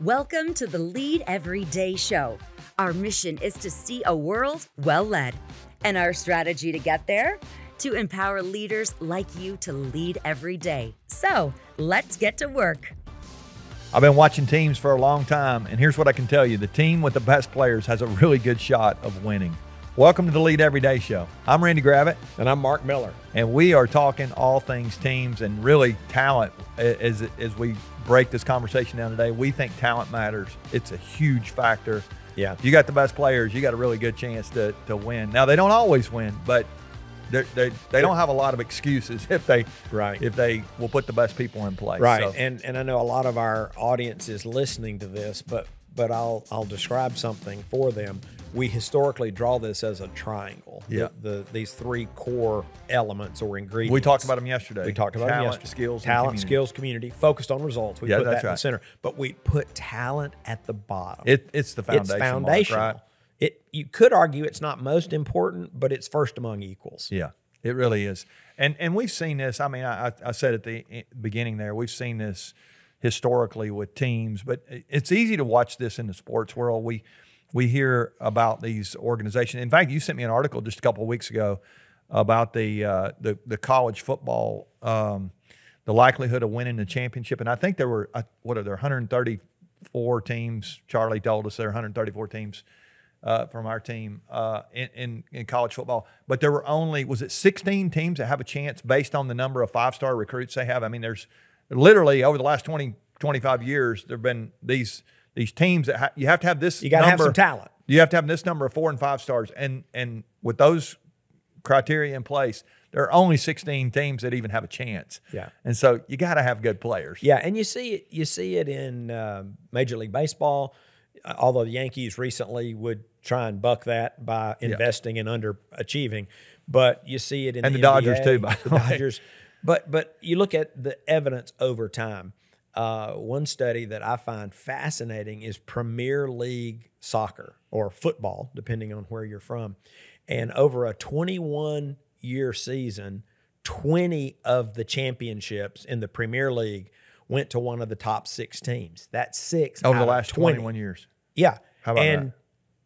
Welcome to the Lead Every Day show. Our mission is to see a world well led. And our strategy to get there? To empower leaders like you to lead every day. So let's get to work. I've been watching teams for a long time, and here's what I can tell you. The team with the best players has a really good shot of winning. Welcome to the Lead Every Day show. I'm Randy Gravitt. And I'm Mark Miller. And we are talking all things teams and really talent as we break this conversation down today. We think talent matters. It's a huge factor. Yeah. You got the best players, you got a really good chance to win. Now, they don't always win, but they don't have a lot of excuses if they will put the best people in place. Right. So. And I know a lot of our audience is listening to this, but I'll describe something for them. We historically draw this as a triangle. Yeah. These three core elements or ingredients. We talked about them yesterday. We talked about them yesterday. Talent, skills, community, focused on results. We put that in the center. But we put talent at the bottom. It's the foundation. It's foundational. Mark, right? You could argue it's not most important, but it's first among equals. Yeah, it really is. And we've seen this. I mean, I said at the beginning there, we've seen this historically with teams, but it's easy to watch this in the sports world. We hear about these organizations. In fact, you sent me an article just a couple of weeks ago about the college football, the likelihood of winning the championship. And I think there were, 134 teams. Charlie told us there are 134 teams from our team in college football. But there were only, was it 16 teams that have a chance based on the number of five-star recruits they have? I mean, there's literally over the last 20, 25 years, there have been these teams that you have to have this. You got to have some talent. You have to have this number of 4 and 5 stars, and with those criteria in place, there are only 16 teams that even have a chance. Yeah, and so you got to have good players. Yeah, and you see it in Major League Baseball. Although the Yankees recently would try and buck that by investing and underachieving, but you see it in the Dodgers NBA, too. By the way. Dodgers, but you look at the evidence over time. One study that I find fascinating is Premier League soccer or football, depending on where you're from. And over a 21-year season, 20 of the championships in the Premier League went to one of the top 6 teams. That's 6 over the out last of 20. 21 years. Yeah. How about that?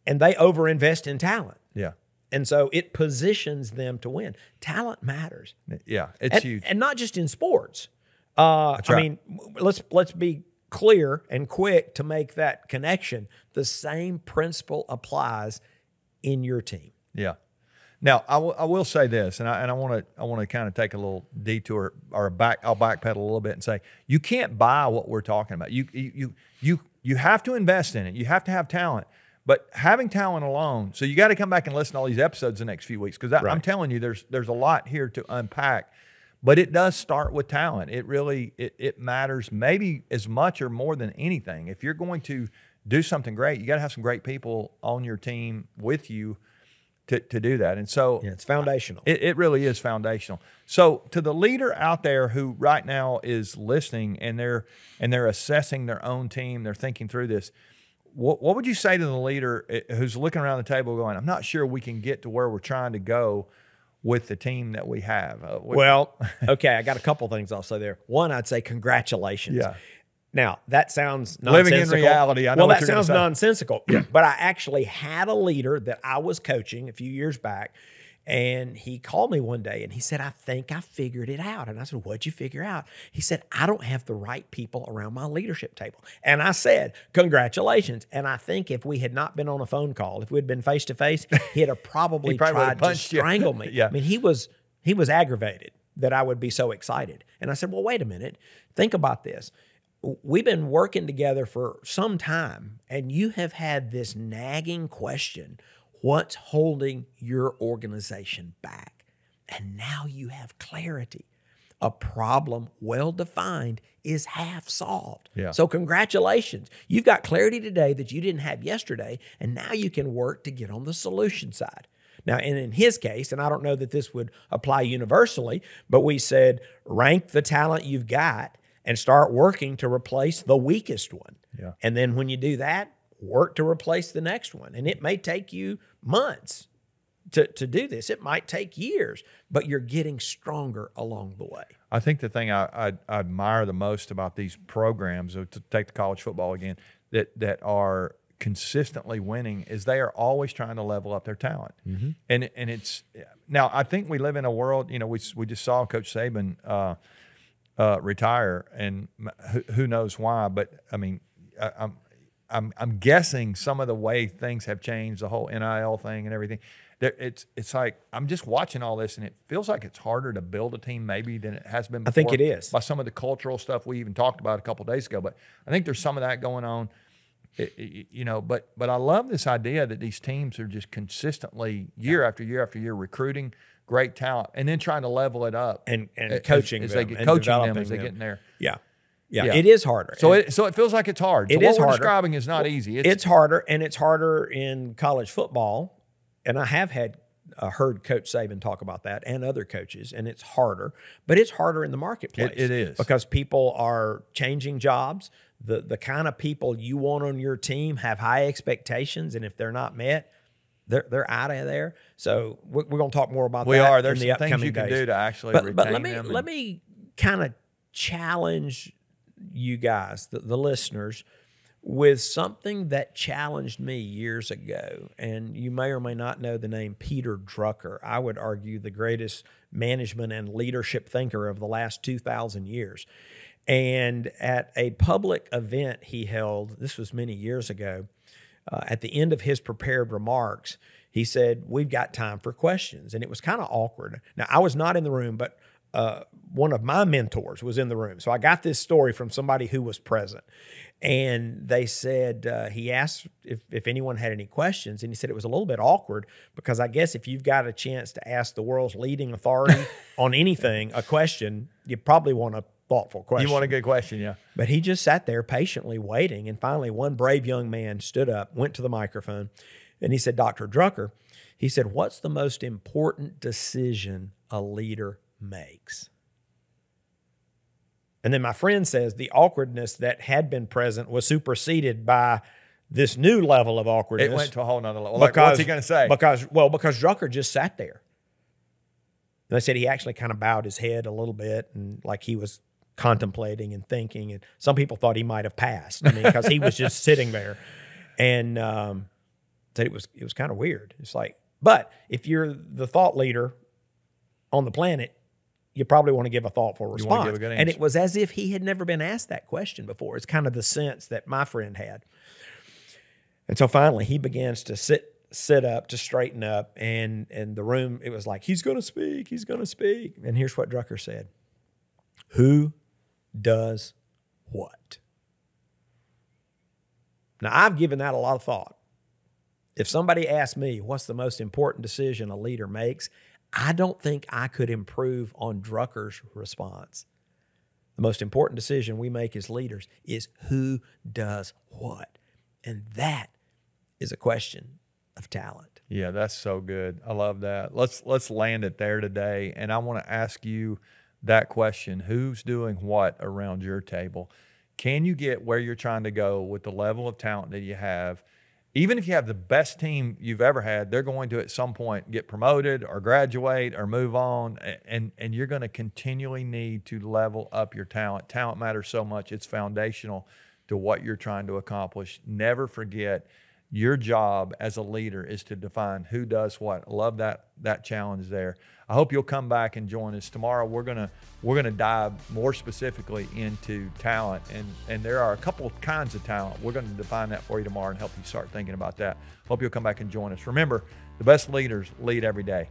And they overinvest in talent. Yeah. And so it positions them to win. Talent matters. Yeah, it's huge. And not just in sports. I mean, let's be clear and quick to make that connection. The same principle applies in your team. Yeah. Now I will say this, and I want to kind of take a little detour or I'll backpedal a little bit and say you can't buy what we're talking about. You have to invest in it. You have to have talent. But having talent alone, so you got to come back and listen to all these episodes the next few weeks because I'm telling you, there's a lot here to unpack. But it does start with talent. It really it matters maybe as much or more than anything. If you're going to do something great, you got to have some great people on your team with you to do that. And so it's foundational. It really is foundational. So to the leader out there who right now is listening and they're assessing their own team, they're thinking through this. What would you say to the leader who's looking around the table going, I'm not sure we can get to where we're trying to go with the team that we have? Well, okay, I got a couple things I'll say there. One, I'd say congratulations. Yeah. Now, that sounds nonsensical. Living in reality, I know what that you're sounds gonna say. nonsensical. But I actually had a leader that I was coaching a few years back, and he called me one day, and he said, I think I figured it out. And I said, what'd you figure out? He said, I don't have the right people around my leadership table. And I said, congratulations. And I think if we had not been on a phone call, if we had been face-to-face, he'd have probably tried to strangle me. Yeah. I mean, he was aggravated that I would be so excited. And I said, well, wait a minute. Think about this. We've been working together for some time, and you have had this nagging question, what's holding your organization back? And now you have clarity. A problem well-defined is half solved. Yeah. So congratulations. You've got clarity today that you didn't have yesterday, and now you can work to get on the solution side. Now, and in his case, and I don't know that this would apply universally, but we said rank the talent you've got and start working to replace the weakest one. Yeah. And then when you do that, work to replace the next one. And it may take you months to do this. It might take years, but you're getting stronger along the way. I think the thing I admire the most about these programs, to take the college football again, that are consistently winning, is they are always trying to level up their talent. And it's now, I think we live in a world, we just saw Coach Saban retire, and who knows why, but I mean, I'm guessing some of the way things have changed, the whole NIL thing and everything. It's like I'm just watching all this, and it feels like it's harder to build a team maybe than it has been before. I think it is. By some of the cultural stuff we even talked about a couple of days ago. But I think there's some of that going on, But I love this idea that these teams are just consistently year after year after year recruiting great talent and then trying to level it up and coaching as them, they get and coaching them developing as they them. get in there. Yeah. It is harder. So it feels like it's hard. So It what is we're harder. describing is not easy. It's harder, and it's harder in college football. And I have heard Coach Saban talk about that and other coaches, and it's harder. But it's harder in the marketplace. It is. Because people are changing jobs. The kind of people you want on your team have high expectations, and if they're not met, they're out of there. So we're going to talk more about that. There's in the some things upcoming you can days. do to actually But retain let them. me kind of challenge you guys, the listeners, with something that challenged me years ago. And you may or may not know the name Peter Drucker. I would argue the greatest management and leadership thinker of the last 2,000 years. And at a public event he held, this was many years ago, at the end of his prepared remarks, he said, "We've got time for questions." And it was kind of awkward. Now, I was not in the room, but one of my mentors was in the room. So I got this story from somebody who was present. And they said, he asked if anyone had any questions. And he said it was a little bit awkward because I guess if you've got a chance to ask the world's leading authority on anything a question, you probably want a thoughtful question. You want a good question, yeah. But he just sat there patiently waiting. And finally, one brave young man stood up, went to the microphone, and he said, "Dr. Drucker," he said, "what's the most important decision a leader makes?" And then my friend says the awkwardness that had been present was superseded by this new level of awkwardness. It went to a whole nother level. Like, what's he going to say? Because Drucker just sat there. And they said he actually kind of bowed his head a little bit and like he was contemplating and thinking. And some people thought he might have passed. I mean, because he was just sitting there. And said it was kind of weird. It's like, but if you're the thought leader on the planet, you probably want to give a thoughtful response. You want to give a good answer. And it was as if he had never been asked that question before. It's kind of the sense that my friend had. And so finally he begins to sit up, to straighten up, and the room, it was like, he's going to speak, he's going to speak. And here's what Drucker said: "Who does what?" Now, I've given that a lot of thought. If somebody asked me, what's the most important decision a leader makes, I don't think I could improve on Drucker's response. The most important decision we make as leaders is who does what. And that is a question of talent. Yeah, that's so good. I love that. Let's land it there today. And I want to ask you that question: who's doing what around your table? Can you get where you're trying to go with the level of talent that you have? Even if you have the best team you've ever had, they're going to at some point get promoted or graduate or move on, and you're going to continually need to level up your talent. Talent matters so much. It's foundational to what you're trying to accomplish. Never forget, your job as a leader is to define who does what. I love that challenge there. I hope you'll come back and join us tomorrow. We're gonna dive more specifically into talent, and there are a couple of kinds of talent. We're going to define that for you tomorrow and help you start thinking about that. Hope you'll come back and join us. Remember, the best leaders lead every day.